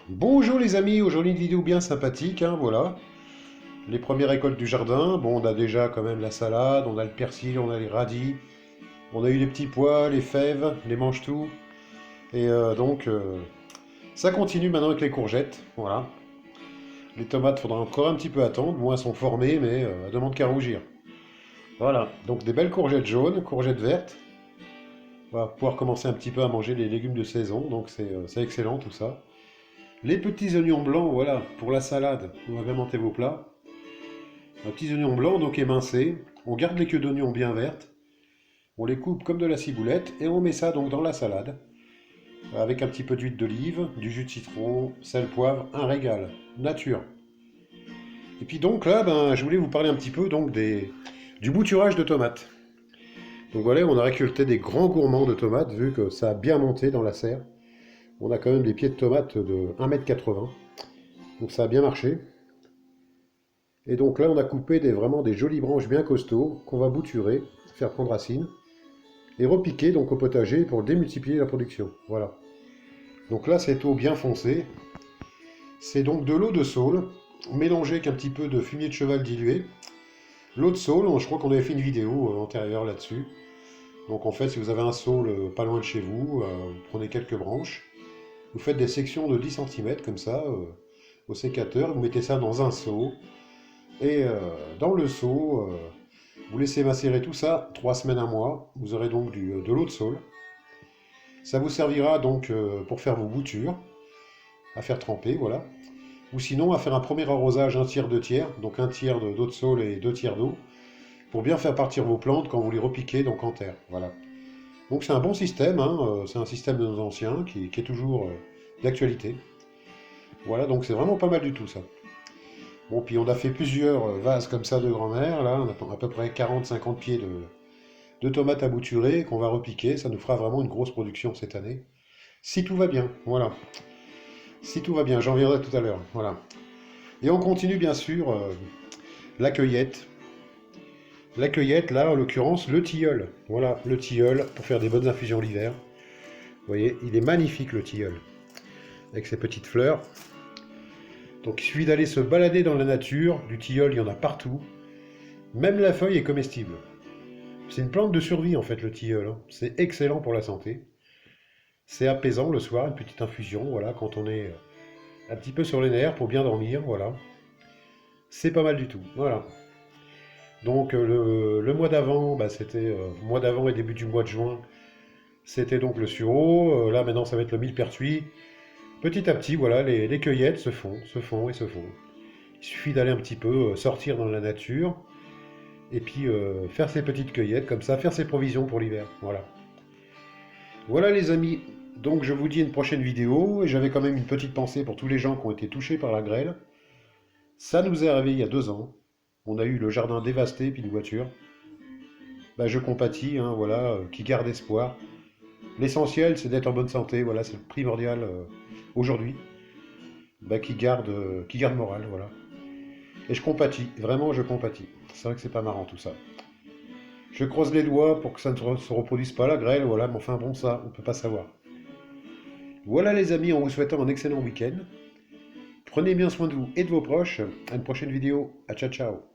Bonjour les amis, aujourd'hui une vidéo bien sympathique, hein, voilà. Les premières récoltes du jardin, bon on a déjà quand même la salade, on a le persil, on a les radis, on a eu les petits pois, les fèves, les mange-tout, et ça continue maintenant avec les courgettes, voilà. Les tomates, faudra encore un petit peu attendre, bon elles sont formées mais elles demandent qu'à rougir. Voilà, donc des belles courgettes jaunes, courgettes vertes, on va pouvoir commencer un petit peu à manger les légumes de saison, donc c'est excellent tout ça. Les petits oignons blancs, voilà, pour la salade, on va agrémenter vos plats. Un petit oignon blanc, donc émincé. On garde les queues d'oignons bien vertes. On les coupe comme de la ciboulette et on met ça donc dans la salade. Avec un petit peu d'huile d'olive, du jus de citron, sel, poivre, un régal. Nature. Et puis donc là, je voulais vous parler un petit peu donc du bouturage de tomates. Donc voilà, on a récolté des grands gourmands de tomates, vu que ça a bien monté dans la serre. On a quand même des pieds de tomates de 1,80 m. Donc ça a bien marché. Et donc là, on a coupé vraiment des jolies branches bien costauds qu'on va bouturer, faire prendre racine, et repiquer donc au potager pour démultiplier la production. Voilà. Donc là, cette eau bien foncée, c'est donc de l'eau de saule, mélangée avec un petit peu de fumier de cheval dilué. L'eau de saule, je crois qu'on avait fait une vidéo antérieure là-dessus. Donc en fait, si vous avez un saule pas loin de chez vous, vous prenez quelques branches, vous faites des sections de 10 cm comme ça, au sécateur, vous mettez ça dans un seau, et dans le seau, vous laissez macérer tout ça 3 semaines, un mois. Vous aurez donc de l'eau de saule. Ça vous servira donc pour faire vos boutures, à faire tremper, voilà. Ou sinon à faire un premier arrosage 1 tiers, 2 tiers, donc 1 tiers d'eau de saule et 2 tiers d'eau, pour bien faire partir vos plantes quand vous les repiquez donc en terre, voilà. Donc c'est un bon système, hein, c'est un système de nos anciens qui est toujours d'actualité. Voilà, donc c'est vraiment pas mal du tout ça. Bon, puis on a fait plusieurs vases comme ça de grand-mère, là, on a à peu près 40-50 pieds de tomates à bouturer qu'on va repiquer. Ça nous fera vraiment une grosse production cette année. Si tout va bien, voilà. Si tout va bien, j'en reviendrai tout à l'heure, voilà. Et on continue bien sûr la cueillette. La cueillette, là, en l'occurrence, le tilleul. Voilà, le tilleul pour faire des bonnes infusions l'hiver. Vous voyez, il est magnifique le tilleul, avec ses petites fleurs. Donc il suffit d'aller se balader dans la nature. Du tilleul, il y en a partout. Même la feuille est comestible. C'est une plante de survie en fait le tilleul, hein. C'est excellent pour la santé. C'est apaisant le soir, une petite infusion, voilà, quand on est un petit peu sur les nerfs pour bien dormir, voilà. C'est pas mal du tout, voilà. Donc le mois d'avant, c'était mois d'avant et début du mois de juin, c'était donc le sureau. Là maintenant ça va être le millepertuis. Petit à petit, voilà, les cueillettes se font et se font. Il suffit d'aller un petit peu sortir dans la nature et puis faire ses petites cueillettes comme ça, faire ses provisions pour l'hiver, voilà. Voilà les amis, donc je vous dis à une prochaine vidéo, et j'avais quand même une petite pensée pour tous les gens qui ont été touchés par la grêle. Ça nous est arrivé il y a 2 ans, on a eu le jardin dévasté, puis une voiture. Je compatis, hein, voilà, qui garde espoir. L'essentiel c'est d'être en bonne santé, voilà, c'est le primordial aujourd'hui. Qui garde morale, voilà. Et je compatis, vraiment je compatis. C'est vrai que c'est pas marrant tout ça. Je croise les doigts pour que ça ne se reproduise pas la grêle, voilà, mais enfin bon ça, on peut pas savoir. Voilà les amis, en vous souhaitant un excellent week-end. Prenez bien soin de vous et de vos proches. À une prochaine vidéo. À ciao ciao.